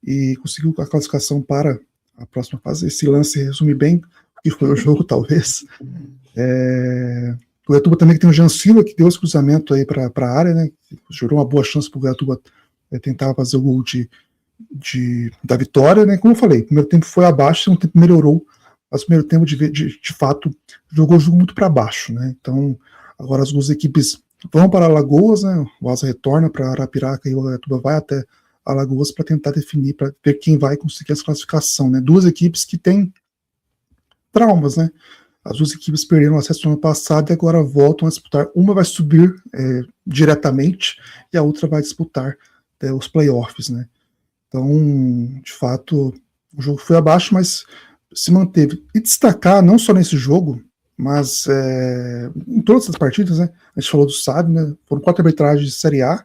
[SPEAKER 2] e conseguiu a classificação para a próxima fase. Esse lance resume bem o que foi o jogo, talvez. O Goiatuba também que tem o Jean Silva, que deu esse cruzamento aí para a área, né? Gerou uma boa chance para o Goiatuba tentar fazer o gol da vitória, né? Como eu falei, o primeiro tempo foi abaixo, o segundo tempo melhorou, mas o primeiro tempo, de fato, jogou o jogo muito para baixo, né? Então, agora as duas equipes vão para Alagoas, né? O Asa retorna para Arapiraca e o Goiatuba vai até Alagoas para tentar definir, para ver quem vai conseguir essa classificação, né? Duas equipes que têm traumas, né? As duas equipes perderam o acesso no ano passado e agora voltam a disputar. Uma vai subir diretamente e a outra vai disputar os playoffs, né? Então, de fato, o jogo foi abaixo, mas se manteve. E destacar, não só nesse jogo, mas em todas as partidas, né? A gente falou do Sábio, né? Foram 4 arbitragens de Série A.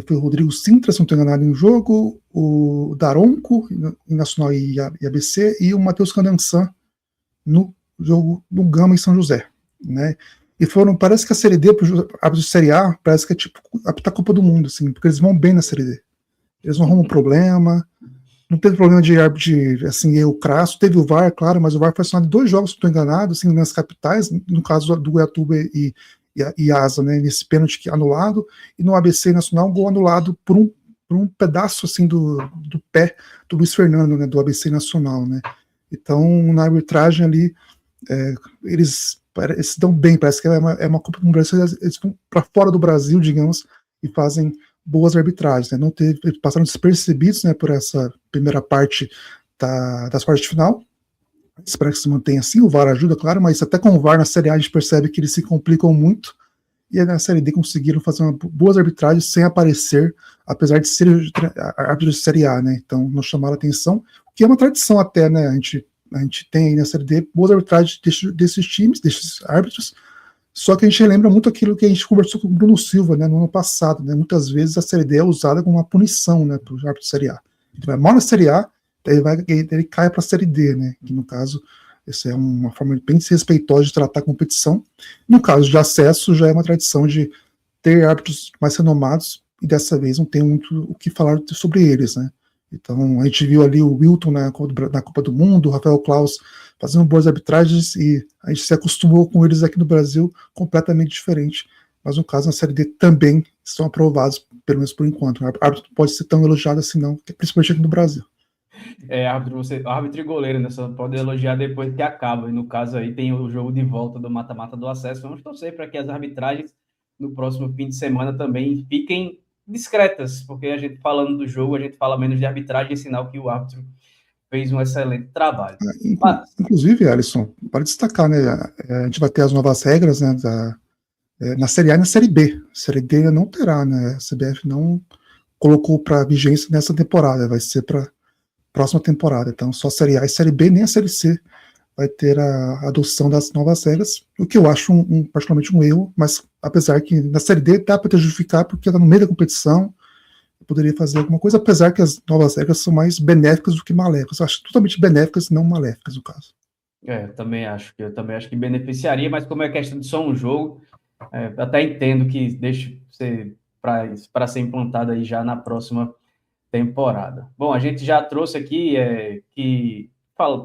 [SPEAKER 2] Foi o Rodrigo Sintra, se não estou enganado, em um jogo, o Daronco, em Nacional e ABC, e o Matheus Candançan no jogo do Gama em São José, né? E parece que a Série D, a Série A, parece que é tipo a Copa do Mundo, assim, porque eles vão bem na Série D. Eles não arrumam problema, não teve problema de assim, erro crasso, teve o VAR, claro, mas o VAR foi acionado em 2 jogos, se não estou enganado, assim, nas capitais, no caso do Goiatuba e Asa, né, nesse pênalti anulado, e no ABC Nacional, um gol anulado por um pedaço, assim, do pé do Luiz Fernando, né, do ABC Nacional, né. Então, na arbitragem ali, eles eles se dão bem, parece que é uma Copa do Brasil, eles vão para fora do Brasil, digamos, e fazem boas arbitragens, né? Não teve, passaram despercebidos, né, por essa primeira parte das quartas de final. Espero que se mantenha assim, o VAR ajuda, claro, mas até com o VAR na Série A a gente percebe que eles se complicam muito, e na Série D conseguiram fazer boas arbitragens sem aparecer, apesar de ser árbitros de Série A, né? Então não chamaram atenção, o que é uma tradição até, né? A gente tem aí na Série D boas arbitragens desses times, desses árbitros, só que a gente lembra muito aquilo que a gente conversou com o Bruno Silva, né, no ano passado, né? Muitas vezes a Série D é usada como uma punição, né, para o árbitro de Série A. Ele vai mal na Série A, daí ele cai para a Série D, né? Que no caso, essa é uma forma bem desrespeitosa de tratar a competição. No caso de acesso, já é uma tradição de ter árbitros mais renomados, e dessa vez não tem muito o que falar sobre eles, né? Então, a gente viu ali o Wilton na Copa do Mundo, o Rafael Claus fazendo boas arbitragens, e a gente se acostumou com eles aqui no Brasil completamente diferente. Mas no caso, na Série D também estão aprovados, pelo menos por enquanto. O árbitro não pode ser tão elogiado assim, não, principalmente aqui no Brasil.
[SPEAKER 1] Árbitro e goleiro, né? Só pode elogiar depois que acaba. E no caso aí tem o jogo de volta do mata-mata do acesso. Vamos torcer para que as arbitragens no próximo fim de semana também fiquem discretas, porque a gente falando do jogo, a gente fala menos de arbitragem, sinal que o árbitro fez um excelente trabalho.
[SPEAKER 2] Inclusive, Alisson, para destacar, né? A gente vai ter as novas regras, né? Na Série A e na Série B. Série D não terá, né? A CBF não colocou para vigência nessa temporada, vai ser para próxima temporada. Então, só a Série A e Série B, nem a Série C vai ter a adoção das novas regras, o que eu acho particularmente um erro, mas apesar que na Série D dá para justificar porque está no meio da competição, eu poderia fazer alguma coisa, apesar que as novas regras são mais benéficas do que maléficas. Eu acho totalmente benéficas, não maléficas, no caso.
[SPEAKER 1] Eu também acho que beneficiaria, mas como é questão de só um jogo, até entendo que deixe ser para ser implantado aí já na próxima temporada. Bom, a gente já trouxe aqui que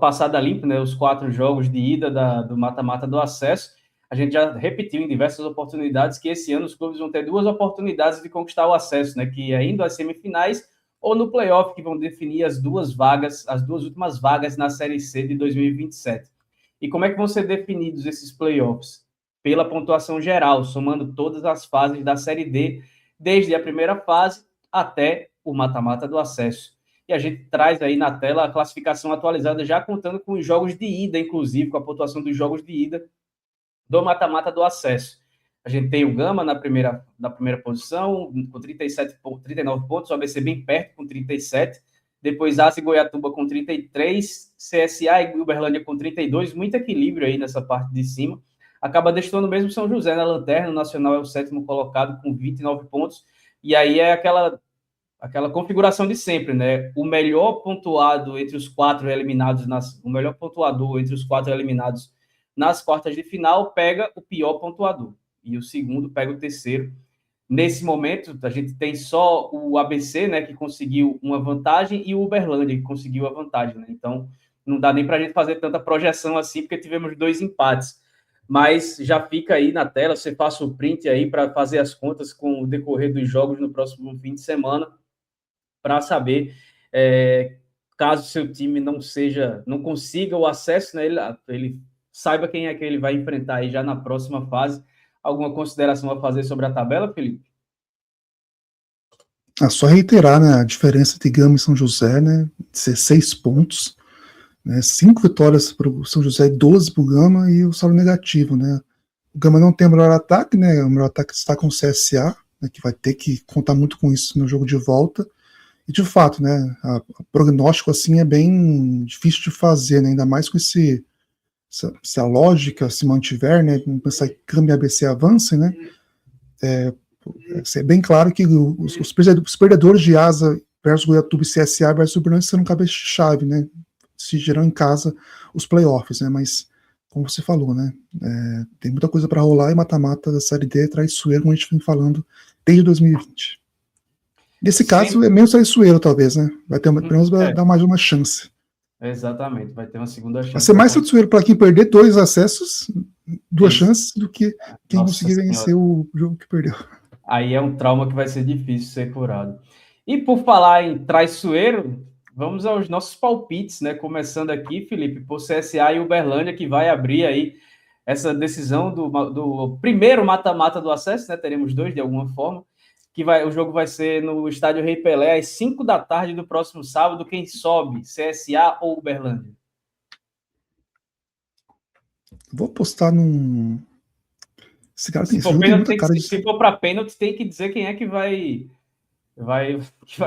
[SPEAKER 1] passada limpa, né, os 4 jogos de ida do mata-mata do acesso. A gente já repetiu em diversas oportunidades que esse ano os clubes vão ter 2 oportunidades de conquistar o acesso, né, que é indo às semifinais ou no playoff, que vão definir as 2 últimas vagas na Série C de 2027. E como é que vão ser definidos esses playoffs? Pela pontuação geral, somando todas as fases da Série D, desde a primeira fase até o mata-mata do acesso. E a gente traz aí na tela a classificação atualizada, já contando com os jogos de ida, inclusive, com a pontuação dos jogos de ida do mata-mata do acesso. A gente tem o Gama na primeira posição, com 39 pontos, o ABC bem perto, com 37. Depois Asa e Goiatuba com 33, CSA e Uberlândia com 32, muito equilíbrio aí nessa parte de cima. Acaba deixando mesmo São José na lanterna, o Nacional é o 7º colocado com 29 pontos, e aí é aquela configuração de sempre, né? O melhor pontuado entre os 4 eliminados, o melhor pontuador entre os 4 eliminados nas quartas de final pega o pior pontuador, e o segundo pega o terceiro. Nesse momento, a gente tem só o ABC, né, que conseguiu uma vantagem, e o Uberlândia, que conseguiu a vantagem, né? Então, não dá nem para a gente fazer tanta projeção assim, porque tivemos 2 empates. Mas já fica aí na tela, você faça o print aí para fazer as contas com o decorrer dos jogos no próximo fim de semana, para saber, caso seu time não consiga o acesso, né, ele saiba quem é que ele vai enfrentar aí já na próxima fase. Alguma consideração a fazer sobre a tabela, Felipe?
[SPEAKER 2] Só reiterar, né, a diferença de Gama e São José, né, 16 pontos, né, 5 vitórias para o São José e 12 para o Gama, e o saldo negativo, né. O Gama não tem o melhor ataque, né, o melhor ataque está com o CSA, né, que vai ter que contar muito com isso no jogo de volta. E de fato, né, o prognóstico assim é bem difícil de fazer, né, ainda mais com se a lógica se mantiver, né, vamos pensar que Gama e ABC avancem, né, é bem claro que os perdedores de Asa versus Goiatuba e CSA versus Uberlândia serão cabeça-chave, né, se geram em casa os playoffs, né, mas como você falou, né, tem muita coisa para rolar, e mata-mata da Série D é traiçoeiro, como a gente vem falando desde 2020. Nesse caso, é meio traiçoeiro, talvez, né? Vai ter, pelo menos, dar mais uma chance.
[SPEAKER 1] Exatamente, vai ter uma segunda chance.
[SPEAKER 2] Vai ser mais traiçoeiro para quem perder 2 acessos, 2 chances, do que quem conseguir vencer o jogo que perdeu.
[SPEAKER 1] Aí é um trauma que vai ser difícil ser curado. E por falar em traiçoeiro, vamos aos nossos palpites, né? Começando aqui, Felipe, por CSA e Uberlândia, que vai abrir aí essa decisão do primeiro mata-mata do acesso, né? Teremos 2 de alguma forma, o jogo vai ser no estádio Rei Pelé, às 5 da tarde do próximo sábado. Quem sobe, CSA ou Uberlândia?
[SPEAKER 2] Vou apostar num... Esse cara tem
[SPEAKER 1] muita
[SPEAKER 2] cara de...
[SPEAKER 1] Se for para pênalti, tem que dizer quem é que vai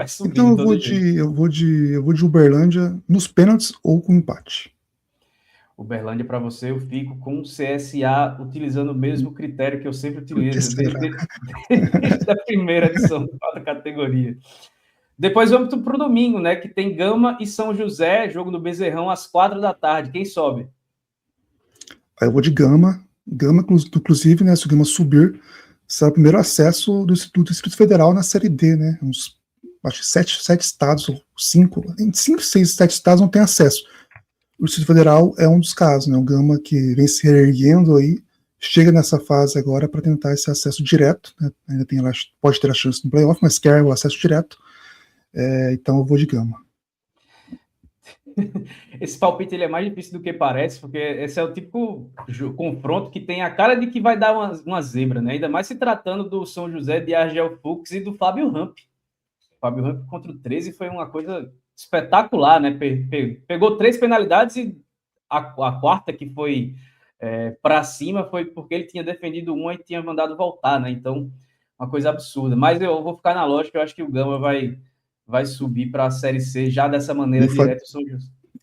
[SPEAKER 1] subir.
[SPEAKER 2] Então eu vou de Uberlândia nos pênaltis ou com empate.
[SPEAKER 1] Uberlândia, para você, eu fico com o CSA, utilizando o mesmo critério que eu sempre utilizo desde a primeira edição da categoria. Depois vamos para o domingo, né? Que tem Gama e São José, jogo no Bezerrão, às 4 da tarde. Quem sobe?
[SPEAKER 2] Aí eu vou de Gama, inclusive, né? Se o Gama subir, será o primeiro acesso do Distrito Federal na Série D, né? Acho que 7 estados, ou 5, 6, 7 estados não tem acesso. O Distrito Federal é um dos casos, né? O Gama, que vem se reerguendo aí, chega nessa fase agora para tentar esse acesso direto, né? Ainda pode ter a chance no playoff, mas quer o acesso direto. Então eu vou de Gama.
[SPEAKER 1] Esse palpite ele é mais difícil do que parece, porque esse é o típico confronto que tem a cara de que vai dar uma zebra, né? Ainda mais se tratando do São José, de Argel Fux e do Fábio Ramp. O Fábio Ramp contra o 13 foi uma coisa espetacular, né? Pegou 3 penalidades e a quarta, que foi para cima, foi porque ele tinha defendido uma e tinha mandado voltar, né? Então, uma coisa absurda. Mas eu vou ficar na lógica, eu acho que o Gama vai subir para a Série C já dessa maneira direto.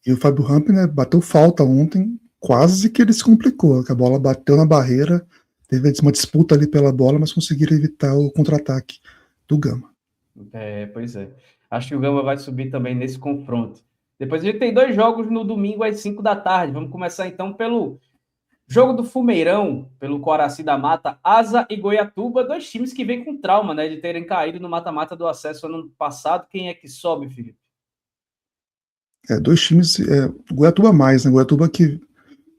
[SPEAKER 2] E o Fábio Ramp, né, bateu falta ontem, quase que ele se complicou, que a bola bateu na barreira, teve uma disputa ali pela bola, mas conseguiram evitar o contra-ataque do Gama.
[SPEAKER 1] Pois é. Acho que o Gama vai subir também nesse confronto. Depois a gente tem 2 jogos no domingo às 5 da tarde. Vamos começar então pelo jogo do Fumeirão, pelo Coraci da Mata, Asa e Goiatuba, 2 times que vêm com trauma, né, de terem caído no mata-mata do acesso ano passado. Quem é que sobe, Felipe?
[SPEAKER 2] 2 times, Goiatuba mais, né? Goiatuba que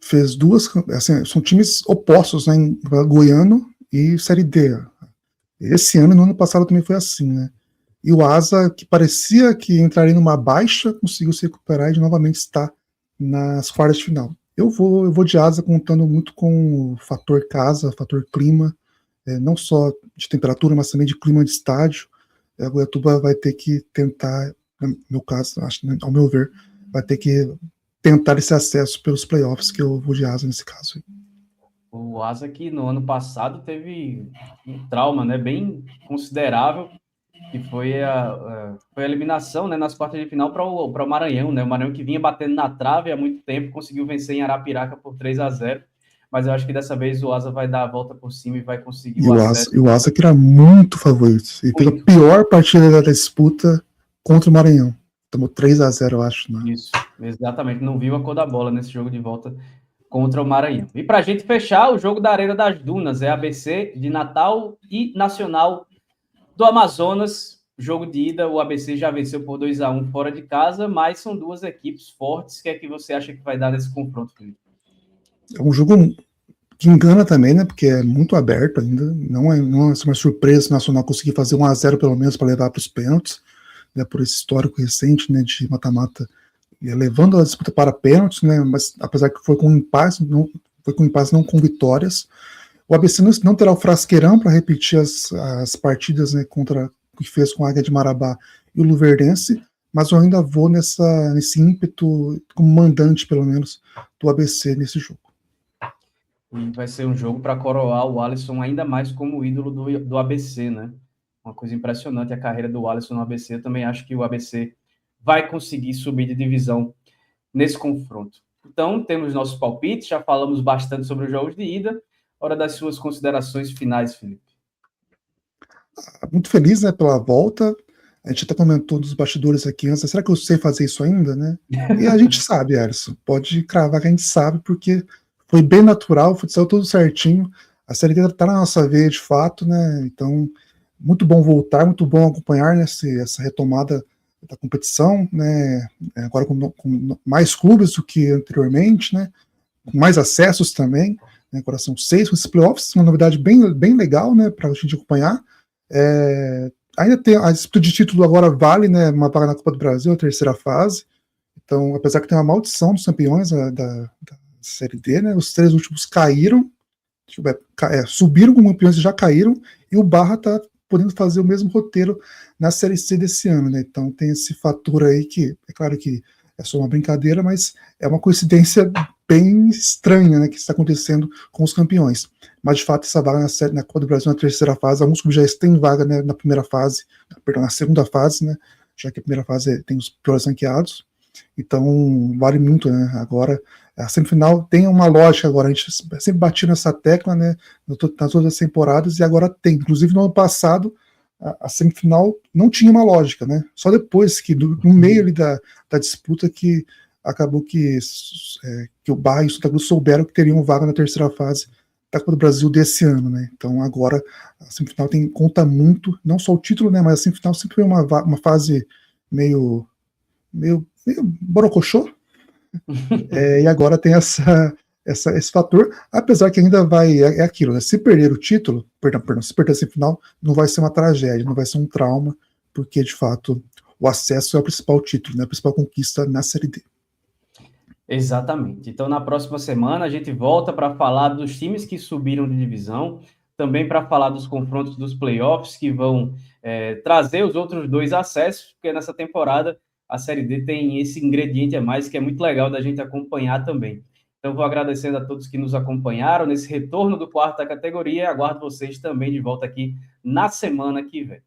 [SPEAKER 2] fez 2, assim, são times opostos, né? Goiano e Série D. Esse ano e no ano passado também foi assim, né? E o Asa, que parecia que entraria numa baixa, conseguiu se recuperar e novamente está nas quartas de final. Eu vou de Asa, contando muito com o fator casa, fator clima, não só de temperatura, mas também de clima de estádio. A Goiatuba vai ter que tentar, no meu caso, acho, ao meu ver, vai ter que tentar esse acesso pelos playoffs, que eu vou de Asa nesse caso.
[SPEAKER 1] O Asa que no ano passado teve um trauma, né, bem considerável, que foi a eliminação, né, nas quartas de final para o Maranhão, né? O Maranhão que vinha batendo na trave há muito tempo, conseguiu vencer em Arapiraca por 3-0, mas eu acho que dessa vez o Asa vai dar a volta por cima e vai conseguir o acesso.
[SPEAKER 2] E o Asa que era muito favorito, e fez a pior partida da disputa contra o Maranhão. Tomou 3-0, eu acho. Né?
[SPEAKER 1] Isso, exatamente. Não viu a cor da bola nesse jogo de volta contra o Maranhão. E para a gente fechar, o jogo da Arena das Dunas é ABC de Natal e Nacional do Amazonas. Jogo de ida, o ABC já venceu por 2-1 fora de casa, mas são 2 equipes fortes. O que é que você acha que vai dar nesse confronto, Felipe?
[SPEAKER 2] É um jogo que engana também, né? Porque é muito aberto ainda. Não é uma surpresa se o Nacional conseguir fazer 1-0 pelo menos para levar para os pênaltis, né? Por esse histórico recente, né? De mata-mata, levando a disputa para pênaltis, né? Mas apesar que foi com empate, não com vitórias. O ABC não terá o frasqueirão para repetir as partidas, né, contra o que fez com a Águia de Marabá e o Luverdense, mas eu ainda vou nesse ímpeto como mandante, pelo menos, do ABC nesse jogo.
[SPEAKER 1] E vai ser um jogo para coroar o Alisson ainda mais como ídolo do ABC, né? Uma coisa impressionante a carreira do Alisson no ABC. Eu também acho que o ABC vai conseguir subir de divisão nesse confronto. Então, temos nossos palpites, já falamos bastante sobre os jogos de ida. Hora das suas considerações finais, Felipe.
[SPEAKER 2] Muito feliz, né, pela volta. A gente até comentou nos bastidores aqui antes, será que eu sei fazer isso ainda, né? E a gente sabe, Alisson, pode cravar que a gente sabe, porque foi bem natural, saiu tudo certinho. A Série D está na nossa veia, de fato, né? Então, muito bom voltar, muito bom acompanhar, né, essa retomada da competição, né? Agora com mais clubes do que anteriormente, né? Com mais acessos também. Agora são 6 com esses playoffs, uma novidade bem legal, né, para a gente acompanhar. Ainda tem a disputa de título, agora vale, né, uma vaga na Copa do Brasil, a terceira fase. Então, apesar que tem uma maldição dos campeões Série D, né? Os 3 últimos caíram, subiram como campeões e já caíram, e o Barra está podendo fazer o mesmo roteiro na Série C desse ano, né? Então tem esse fator aí que, é claro que é só uma brincadeira, mas é uma coincidência bem estranha, né, que está acontecendo com os campeões. Mas de fato essa vaga na Copa do Brasil na terceira fase, alguns clubes já têm vaga, né, na primeira fase, perdão, na segunda fase, né? Já que a primeira fase tem os piores ranqueados. Então vale muito, né? Agora a semifinal tem uma lógica agora, a gente sempre batia nessa tecla, né, nas outras temporadas, e agora tem. Inclusive no ano passado a semifinal não tinha uma lógica, né? Só depois que no meio ali da disputa que acabou que o Barra e o Santa Cruz souberam que teriam vaga na terceira fase da Copa do Brasil desse ano, né? Então agora a semifinal conta muito, não só o título, né, mas a semifinal sempre foi uma fase meio borocochô. E agora tem esse fator, apesar que ainda é aquilo, né? Se perder o título, se perder a semifinal, não vai ser uma tragédia, não vai ser um trauma, porque de fato o acesso é o principal título, né? A principal conquista na Série D.
[SPEAKER 1] Exatamente. Então, na próxima semana, a gente volta para falar dos times que subiram de divisão, também para falar dos confrontos dos playoffs, que vão trazer os outros 2 acessos, porque nessa temporada a Série D tem esse ingrediente a mais que é muito legal da gente acompanhar também. Então, vou agradecendo a todos que nos acompanharam nesse retorno do quarta categoria e aguardo vocês também de volta aqui na semana que vem.